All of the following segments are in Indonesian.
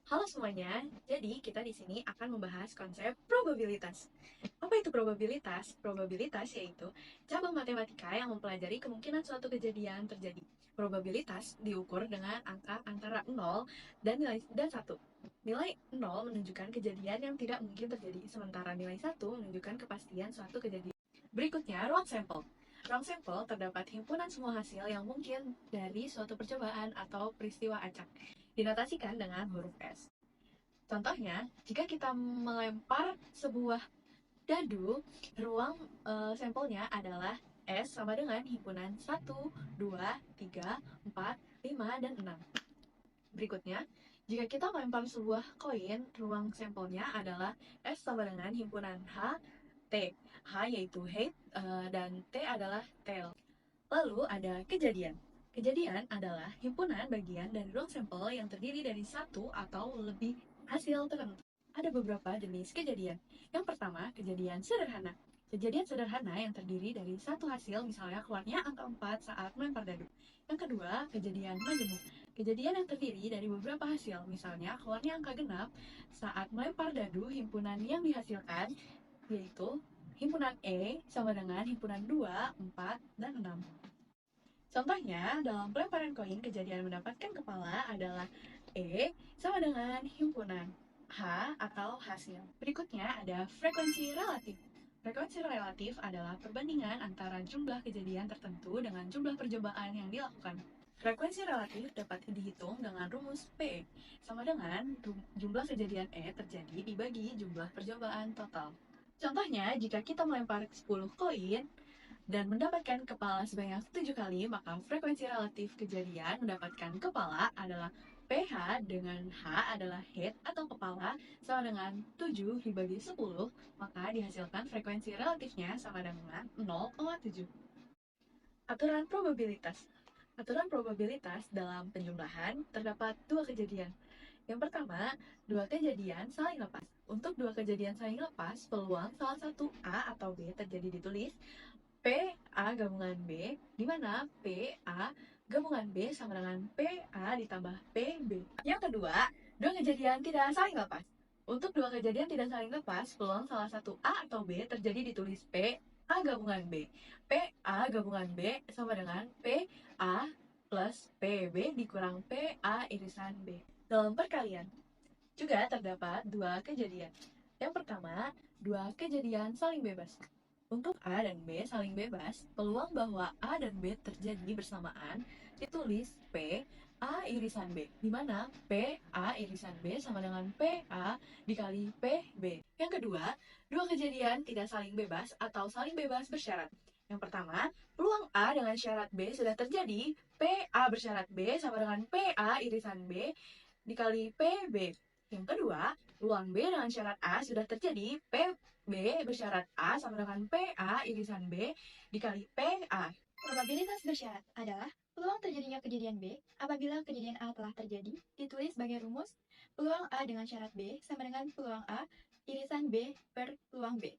Halo semuanya, jadi kita di sini akan membahas konsep probabilitas. Apa itu probabilitas? Probabilitas yaitu cabang matematika yang mempelajari kemungkinan suatu kejadian terjadi. Probabilitas diukur dengan angka antara 0 dan 1. Nilai 0 menunjukkan kejadian yang tidak mungkin terjadi, sementara nilai 1 menunjukkan kepastian suatu kejadian. Berikutnya, ruang sampel. Ruang sampel terdapat himpunan semua hasil yang mungkin dari suatu percobaan atau peristiwa acak. Dinotasikan dengan huruf S. Contohnya, jika kita melempar sebuah dadu, ruang sampelnya adalah S sama dengan himpunan 1, 2, 3, 4, 5, dan 6. Berikutnya, jika kita melempar sebuah koin, ruang sampelnya adalah S sama dengan himpunan H, T. H yaitu height, dan T adalah tail. Lalu ada kejadian. Kejadian adalah himpunan bagian dari ruang sampel yang terdiri dari satu atau lebih hasil tertentu. Ada beberapa jenis kejadian. Yang pertama, kejadian sederhana. Kejadian sederhana yang terdiri dari satu hasil, misalnya keluarnya angka 4 saat melempar dadu. Yang kedua, kejadian majemuk. Kejadian yang terdiri dari beberapa hasil, misalnya keluarnya angka genap saat melempar dadu. Himpunan yang dihasilkan yaitu himpunan E sama dengan himpunan 2, 4, dan 6. Contohnya, dalam pelemparan koin, kejadian mendapatkan kepala adalah E sama dengan himpunan H atau hasil. Berikutnya ada frekuensi relatif. Frekuensi relatif adalah perbandingan antara jumlah kejadian tertentu dengan jumlah percobaan yang dilakukan. Frekuensi relatif dapat dihitung dengan rumus P sama dengan jumlah kejadian E terjadi dibagi jumlah percobaan total. Contohnya, jika kita melempar 10 koin, dan mendapatkan kepala sebanyak 7 kali, maka frekuensi relatif kejadian mendapatkan kepala adalah PH dengan H adalah head atau kepala sama dengan 7 dibagi 10, maka dihasilkan frekuensi relatifnya sama dengan 0,7. Aturan probabilitas. Aturan probabilitas dalam penjumlahan terdapat dua kejadian. Yang pertama, dua kejadian saling lepas. Untuk dua kejadian saling lepas, peluang salah satu A atau B terjadi ditulis P A gabungan B, di mana P A gabungan B sama dengan P A ditambah P B. Yang kedua, dua kejadian tidak saling lepas. Untuk dua kejadian tidak saling lepas, peluang salah satu A atau B terjadi ditulis P A gabungan B. P A gabungan B sama dengan P A plus P B dikurang P A irisan B. Dalam perkalian, juga terdapat dua kejadian. Yang pertama, dua kejadian saling bebas. Untuk A dan B saling bebas, peluang bahwa A dan B terjadi bersamaan ditulis P A irisan B, di mana P A irisan B sama dengan P A dikali P B. Yang kedua, dua kejadian tidak saling bebas atau saling bebas bersyarat. Yang pertama, peluang A dengan syarat B sudah terjadi, P A bersyarat B sama dengan P A irisan B dikali P B. Yang kedua, peluang B dengan syarat A sudah terjadi, P B bersyarat A sama dengan PA irisan B dikali PA. Probabilitas bersyarat adalah peluang terjadinya kejadian B apabila kejadian A telah terjadi, ditulis sebagai rumus peluang A dengan syarat B sama dengan peluang A irisan B per peluang B.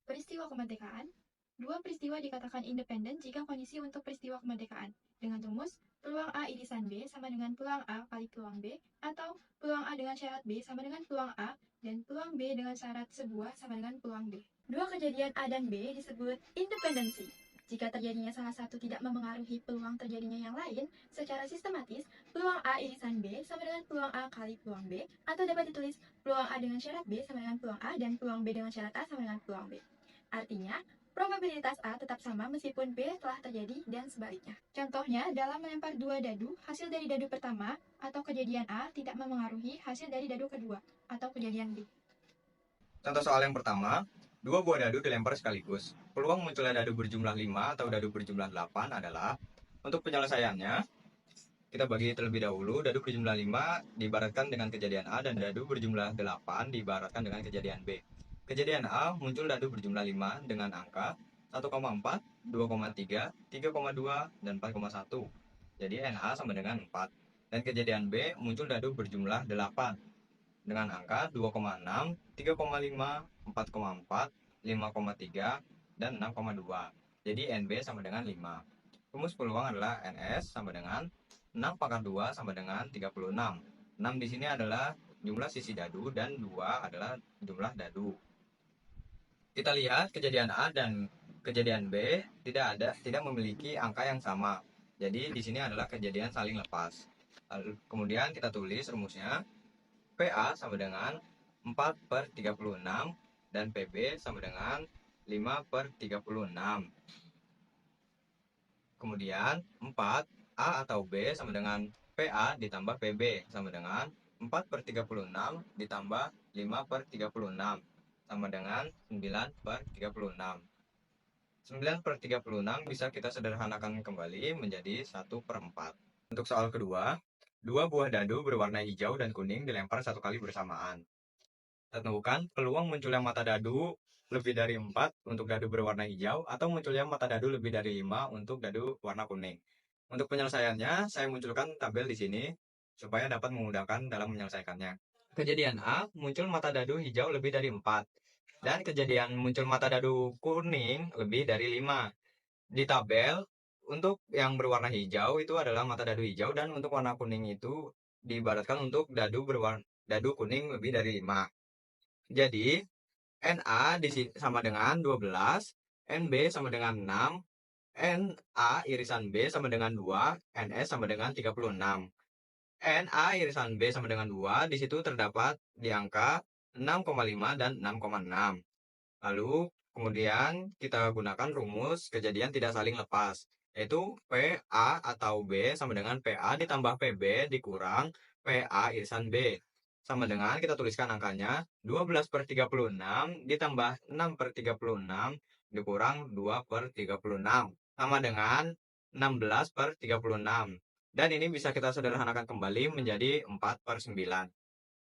Peristiwa kemerdekaan. Dua peristiwa dikatakan independen jika kondisi untuk peristiwa kemerdekaan dengan rumus peluang A irisan B sama dengan peluang A kali peluang B, atau peluang A dengan syarat B sama dengan peluang A dan peluang B dengan syarat sebuah sama dengan peluang B. Dua kejadian A dan B disebut independensi. Jika terjadinya salah satu tidak memengaruhi peluang terjadinya yang lain, secara sistematis, peluang A irisan B sama dengan peluang A kali peluang B, atau dapat ditulis peluang A dengan syarat B sama dengan peluang A dan peluang B dengan syarat A sama dengan peluang B. Artinya, probabilitas A tetap sama meskipun B telah terjadi dan sebaliknya. Contohnya, dalam melempar dua dadu, hasil dari dadu pertama atau kejadian A tidak memengaruhi hasil dari dadu kedua atau kejadian B. Contoh soal yang pertama, dua buah dadu dilempar sekaligus. Peluang munculnya dadu berjumlah 5 atau dadu berjumlah 8 adalah, untuk penyelesaiannya, kita bagi terlebih dahulu, dadu berjumlah 5 diibaratkan dengan kejadian A dan dadu berjumlah 8 diibaratkan dengan kejadian B. Kejadian A muncul dadu berjumlah 5 dengan angka 1,4, 2,3, 3,2, dan 4,1. Jadi NA sama dengan 4. Dan kejadian B muncul dadu berjumlah 8 dengan angka 2,6, 3,5, 4,4, 5,3, dan 6,2. Jadi NB sama dengan 5. Rumus peluang adalah NS sama dengan 6 pangkat 2 sama dengan 36. 6 di sini adalah jumlah sisi dadu dan 2 adalah jumlah dadu. Kita lihat kejadian A dan kejadian B tidak memiliki angka yang sama. Jadi di sini adalah kejadian saling lepas. Lalu, kemudian kita tulis rumusnya. PA sama dengan 4/36 dan PB sama dengan 5/36. Kemudian 4 A atau B sama dengan PA ditambah PB sama dengan 4/36 ditambah 5/36 sama dengan 9/36. 9/36 bisa kita sederhanakan kembali menjadi 1/4. Untuk soal kedua, 2 buah dadu berwarna hijau dan kuning dilempar 1 kali bersamaan. Tentukan peluang munculnya mata dadu lebih dari 4 untuk dadu berwarna hijau atau munculnya mata dadu lebih dari 5 untuk dadu warna kuning. Untuk penyelesaiannya, saya munculkan tabel di sini supaya dapat memudahkan dalam menyelesaikannya. Kejadian A, muncul mata dadu hijau lebih dari 4. Dan kejadian muncul mata dadu kuning lebih dari 5. Di tabel, untuk yang berwarna hijau itu adalah mata dadu hijau dan untuk warna kuning itu diibaratkan untuk dadu kuning lebih dari 5. Jadi, NA sama dengan 12, NB sama dengan 6, NA irisan B sama dengan 2, NS sama dengan 36. NA irisan B sama dengan 2, di situ terdapat di angka 6,5 dan 6,6. Lalu, kemudian kita gunakan rumus kejadian tidak saling lepas, yaitu PA atau B sama dengan PA ditambah PB dikurang PA irisan B. Sama dengan kita tuliskan angkanya 12/36 ditambah 6/36 dikurang 2/36 sama dengan 16/36. Dan ini bisa kita sederhanakan kembali menjadi 4/9.